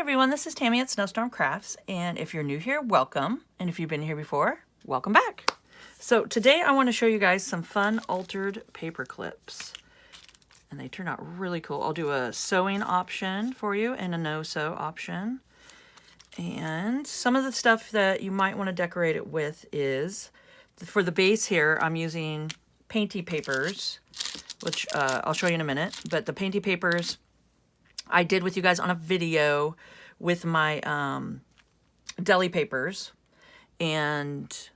everyone, this is Tammy at Snowstorm Crafts, and if you're new here, welcome, and if you've been here before, welcome back. So today I want to show you guys some fun altered paper clips, and they turn out really cool. I'll do a sewing option for you and a no-sew option, and some of the stuff that you might want to decorate it with is, for the base here, I'm using painty papers, which I'll show you in a minute, but the painty papers I did with you guys on a video with my deli papers, and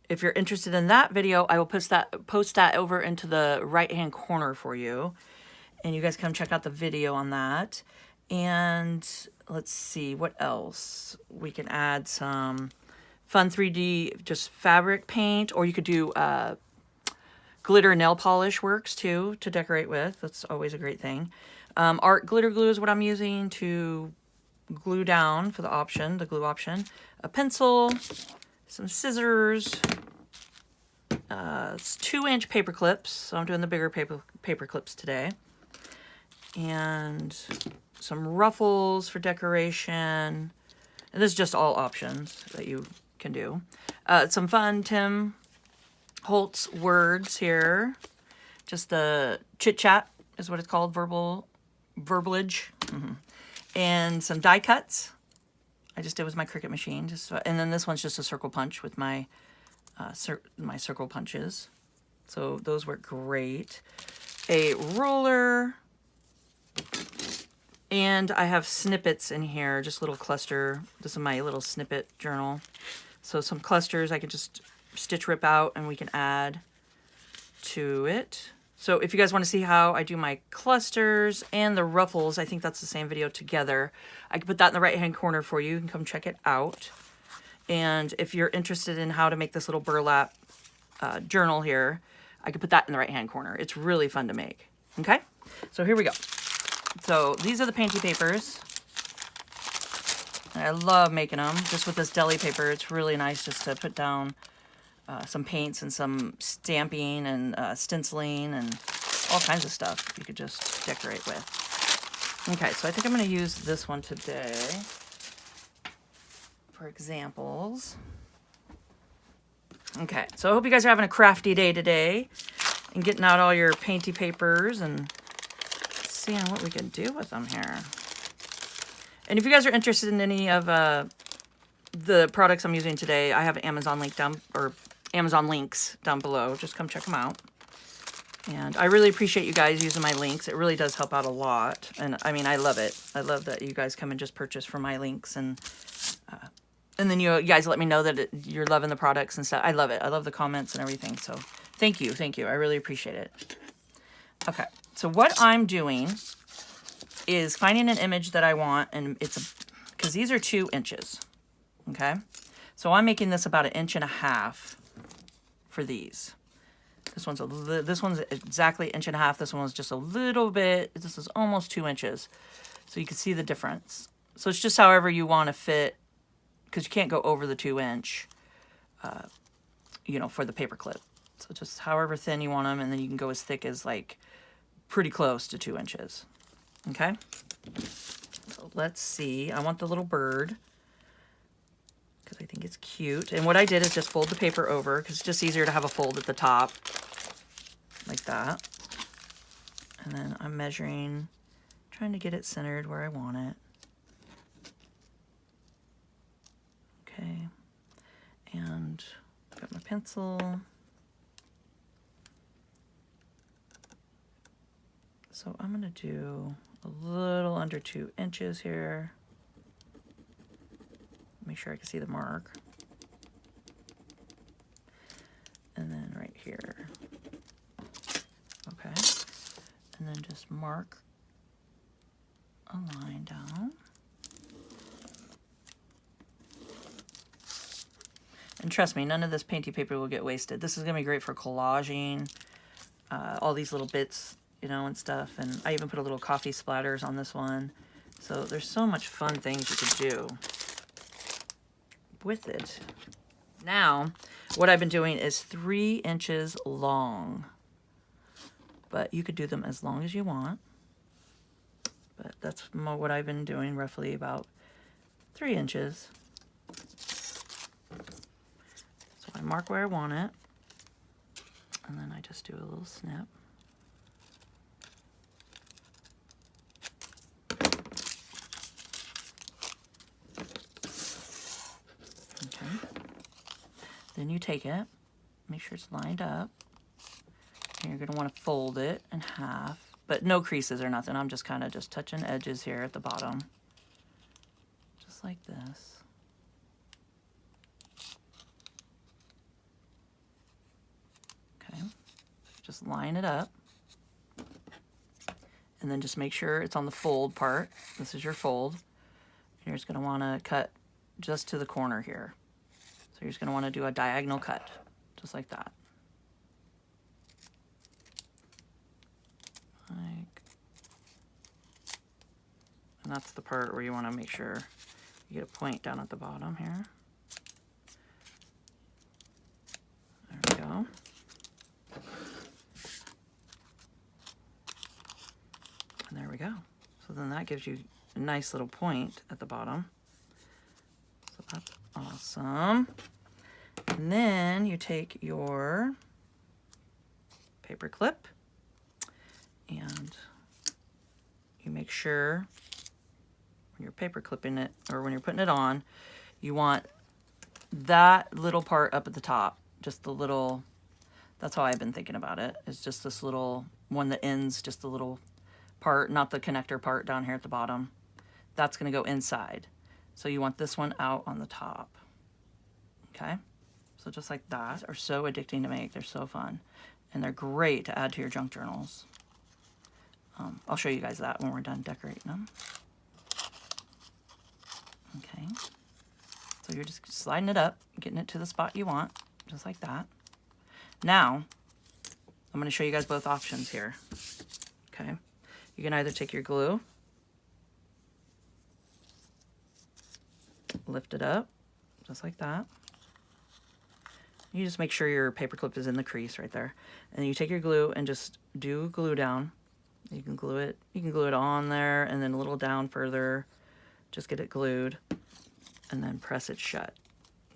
if you're interested in that video, I will post that over into the right hand corner for you, and you guys come check out the video on that. And let's see what else we can add. Some fun 3D just fabric paint, or you could do glitter nail polish works too to decorate with. That's always a great thing. Art glitter glue is what I'm using to glue down for the option, the glue option. A pencil, some scissors, it's 2-inch paper clips, so I'm doing the bigger paper clips today. And some ruffles for decoration. And this is just all options that you can do. Some fun Tim Holtz words here. Just the chit-chat is what it's called, verbalage. And some die cuts I just did with my Cricut machine, and then this one's just a circle punch with my my circle punches, so those work great. A ruler, and I have snippets in here, just little cluster. This is my little snippet journal, so some clusters I can just stitch rip out and we can add to it. So if you guys want to see how I do my clusters and the ruffles, I think that's the same video together. I can put that in the right-hand corner for you. You can come check it out. And if you're interested in how to make this little burlap journal here, I can put that in the right-hand corner. It's really fun to make. Okay? So here we go. So these are the painty papers. And I love making them. Just with this deli paper, it's really nice just to put down some paints and some stamping and stenciling and all kinds of stuff you could just decorate with. Okay, so I think I'm going to use this one today for examples. Okay, so I hope you guys are having a crafty day today and getting out all your painty papers and seeing what we can do with them here. And if you guys are interested in any of the products I'm using today, I have an Amazon link Amazon links down below. Just come check them out. And I really appreciate you guys using my links. It really does help out a lot. And I mean, I love it. I love that you guys come and just purchase from my links, and then you guys let me know that you're loving the products and stuff. I love it. I love the comments and everything. So thank you. Thank you. I really appreciate it. Okay. So what I'm doing is finding an image that I want, and because these are 2 inches. Okay. So I'm making this about 1.5 inches for these. This one's exactly 1.5 inches. This one was just a little bit. This is almost 2 inches. So you can see the difference. So it's just however you want to fit, because you can't go over the 2-inch, for the paper clip. So just however thin you want them, and then you can go as thick as like pretty close to 2 inches. Okay. So let's see. I want the little bird, because I think it's cute. And what I did is just fold the paper over, because it's just easier to have a fold at the top, like that. And then I'm measuring, trying to get it centered where I want it. Okay. And I've got my pencil. So I'm going to do a little under 2 inches here. Make sure I can see the mark. And then right here. Okay. And then just mark a line down. And trust me, none of this painty paper will get wasted. This is going to be great for collaging all these little bits, and stuff. And I even put a little coffee splatters on this one. So there's so much fun things you could do with it. Now, what I've been doing is 3 inches long, but you could do them as long as you want. But that's what I've been doing, roughly about 3 inches. So I mark where I want it, and then I just do a little snip. Okay. Then you take it, make sure it's lined up, and you're going to want to fold it in half, but no creases or nothing. I'm just kind of just touching edges here at the bottom, just like this. Okay, just line it up, and then just make sure it's on the fold part. This is your fold. You're just going to want to cut just to the corner here. So you're just going to want to do a diagonal cut, just like that. And that's the part where you want to make sure you get a point down at the bottom here. There we go. And there we go. So then that gives you a nice little point at the bottom. So that's awesome. And then you take your paper clip and you make sure when you're paper clipping it, or when you're putting it on, you want that little part up at the top, just the little, that's how I've been thinking about it, is just this little one that ends, just the little part, not the connector part down here at the bottom. That's going to go inside. So you want this one out on the top. Okay? So just like that. Are so addicting to make. They're so fun. And they're great to add to your junk journals. I'll show you guys that when we're done decorating them. Okay. So you're just sliding it up, getting it to the spot you want, just like that. Now, I'm going to show you guys both options here. Okay. You can either take your glue, lift it up, just like that. You just make sure your paper clip is in the crease right there. And then you take your glue and just do glue down. You can glue it on there and then a little down further. Just get it glued and then press it shut,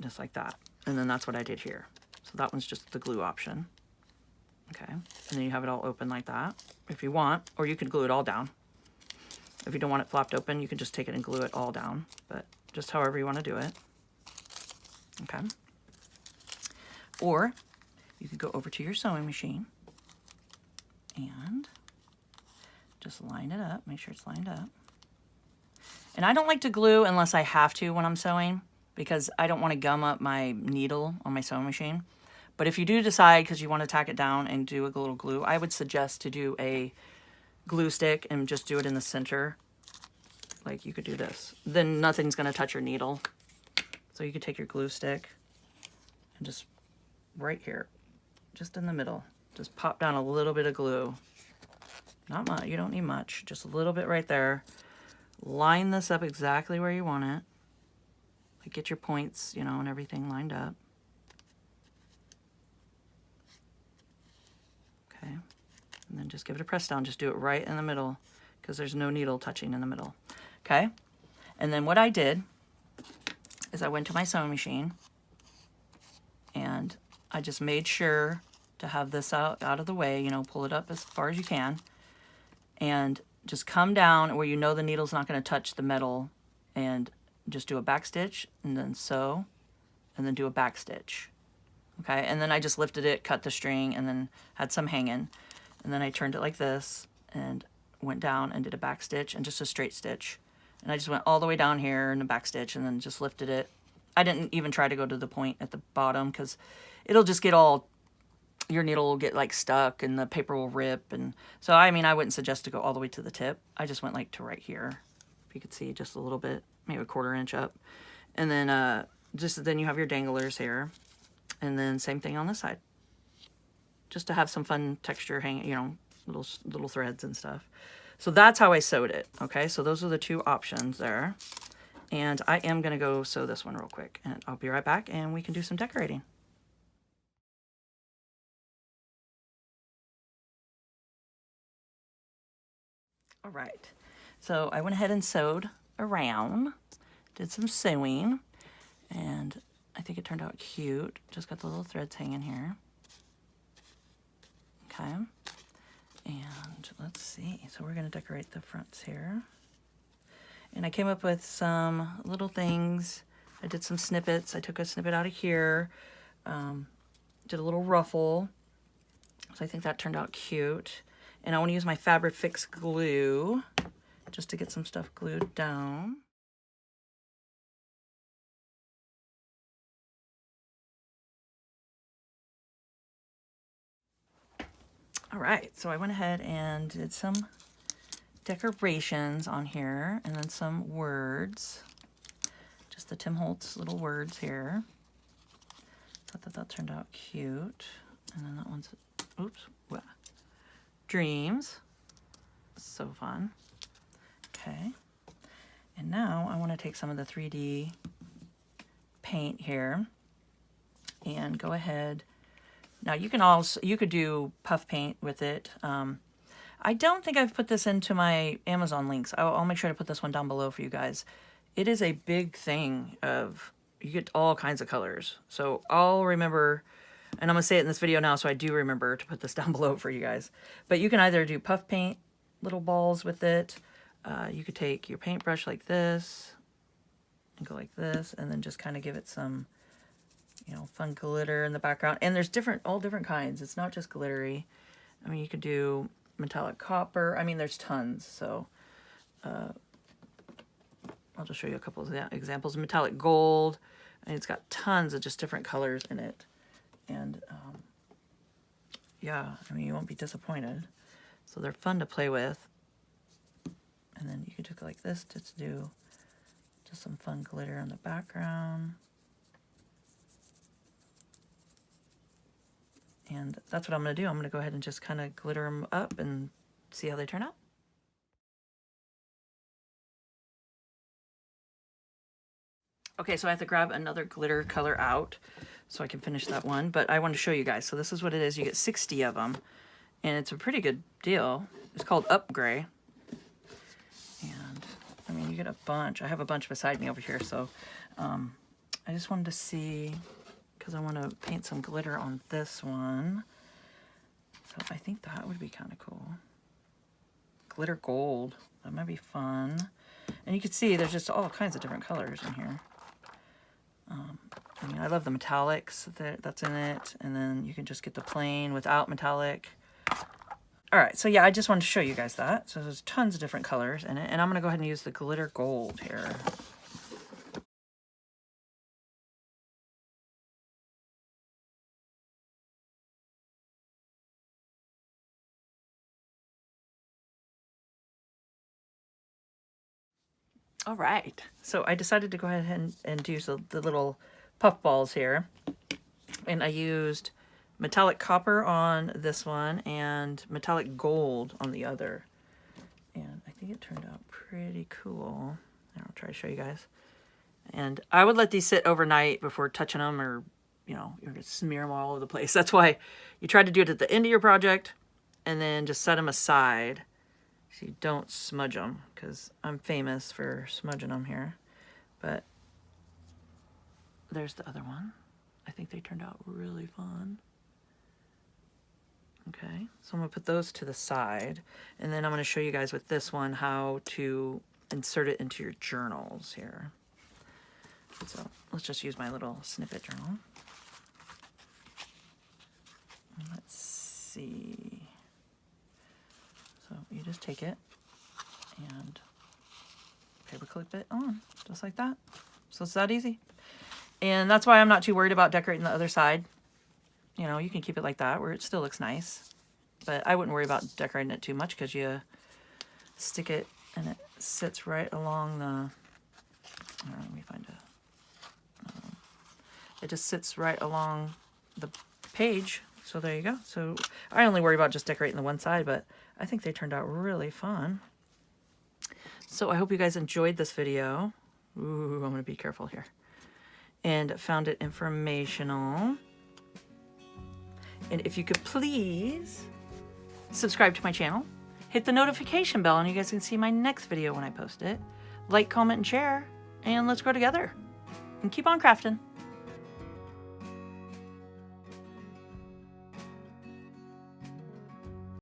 just like that. And then that's what I did here. So that one's just the glue option. Okay, and then you have it all open like that if you want, or you can glue it all down. If you don't want it flopped open, you can just take it and glue it all down, but just however you want to do it. Okay. Or you could go over to your sewing machine and just line it up, make sure it's lined up. And I don't like to glue unless I have to when I'm sewing, because I don't want to gum up my needle on my sewing machine. But if you do decide, because you want to tack it down and do a little glue, I would suggest to do a glue stick and just do it in the center. Like you could do this. Then nothing's going to touch your needle. So you could take your glue stick and just right here, just in the middle, just pop down a little bit of glue. Not much, you don't need much, just a little bit right there. Line this up exactly where you want it. Like get your points, you know, and everything lined up. Okay, and then just give it a press down. Just do it right in the middle because there's no needle touching in the middle. Okay, and then what I did is I went to my sewing machine and I just made sure to have this out of the way, you know, pull it up as far as you can, and just come down where you know the needle's not going to touch the metal, and just do a back stitch and then sew and then do a back stitch. Okay, and then I just lifted it, cut the string, and then had some hanging, and then I turned it like this and went down and did a back stitch and just a straight stitch, and I just went all the way down here in a back stitch and then just lifted it. I didn't even try to go to the point at the bottom because it'll just get all, your needle will get like stuck and the paper will rip. And so, I mean, I wouldn't suggest to go all the way to the tip. I just went like to right here. If you could see just a little bit, maybe a 1/4 inch up. And then then you have your danglers here. And then same thing on this side. Just to have some fun texture hanging, you know, little threads and stuff. So that's how I sewed it. Okay, so those are the two options there. And I am going to go sew this one real quick. And I'll be right back and we can do some decorating. All right, so I went ahead and sewed around did some sewing, and I think it turned out cute. Just got the little threads hanging here. Okay, and let's see. So we're going to decorate the fronts here. And I came up with some little things. I did some snippets. I took a snippet out of here. Did a little ruffle. So I think that turned out cute. And I want to use my Fabric Fix glue just to get some stuff glued down. All right, so I went ahead and did some decorations on here and then some words. Just the Tim Holtz little words here. Thought that turned out cute. And then that one's, oops, what? Dreams. So fun. Okay. And now I want to take some of the 3D paint here and go ahead. Now you could do puff paint with it. I don't think I've put this into my Amazon links. I'll make sure to put this one down below for you guys. It is a big thing of, you get all kinds of colors. So I'll remember, and I'm gonna say it in this video now so I do remember to put this down below for you guys. But you can either do puff paint, little balls with it. You could take your paintbrush like this and go like this and then just kind of give it some, you know, fun glitter in the background. And there's all different kinds. It's not just glittery. I mean, you could do metallic copper. I mean, there's tons. So I'll just show you a couple of examples. Metallic gold. And it's got tons of just different colors in it. And yeah, I mean, you won't be disappointed. So they're fun to play with. And then you could just go like this to do just some fun glitter in the background. And that's what I'm going to do. I'm going to go ahead and just kind of glitter them up and see how they turn out. Okay, so I have to grab another glitter color out so I can finish that one. But I want to show you guys. So this is what it is. You get 60 of them. And it's a pretty good deal. It's called Up Gray. And, I mean, you get a bunch. I have a bunch beside me over here. So I just wanted to see, because I want to paint some glitter on this one. So I think that would be kind of cool. Glitter gold. That might be fun. And you can see there's just all kinds of different colors in here. I mean, I love the metallics that's in it. And then you can just get the plain without metallic. All right, so yeah, I just wanted to show you guys that. So there's tons of different colors in it. And I'm going to go ahead and use the glitter gold here. All right, so I decided to go ahead and use the little puff balls here. And I used metallic copper on this one and metallic gold on the other. And I think it turned out pretty cool. I'll try to show you guys. And I would let these sit overnight before touching them, or, you know, you're going to smear them all over the place. That's why you try to do it at the end of your project and then just set them aside so you don't smudge them, because I'm famous for smudging them here. But there's the other one. I think they turned out really fun. Okay, so I'm going to put those to the side, and then I'm going to show you guys with this one how to insert it into your journals here. So let's just use my little snippet journal. Let's see. So you just take it and paper clip it on, just like that. So it's that easy. And that's why I'm not too worried about decorating the other side. You know, you can keep it like that where it still looks nice. But I wouldn't worry about decorating it too much, because you stick it and it sits right along the... let me find a... it just sits right along the page. So there you go. So I only worry about just decorating the one side, but I think they turned out really fun. So I hope you guys enjoyed this video. Ooh, I'm going to be careful here. And found it informational. And if you could please subscribe to my channel, hit the notification bell, and you guys can see my next video when I post it. Like, comment, and share. and let's grow together and keep on crafting.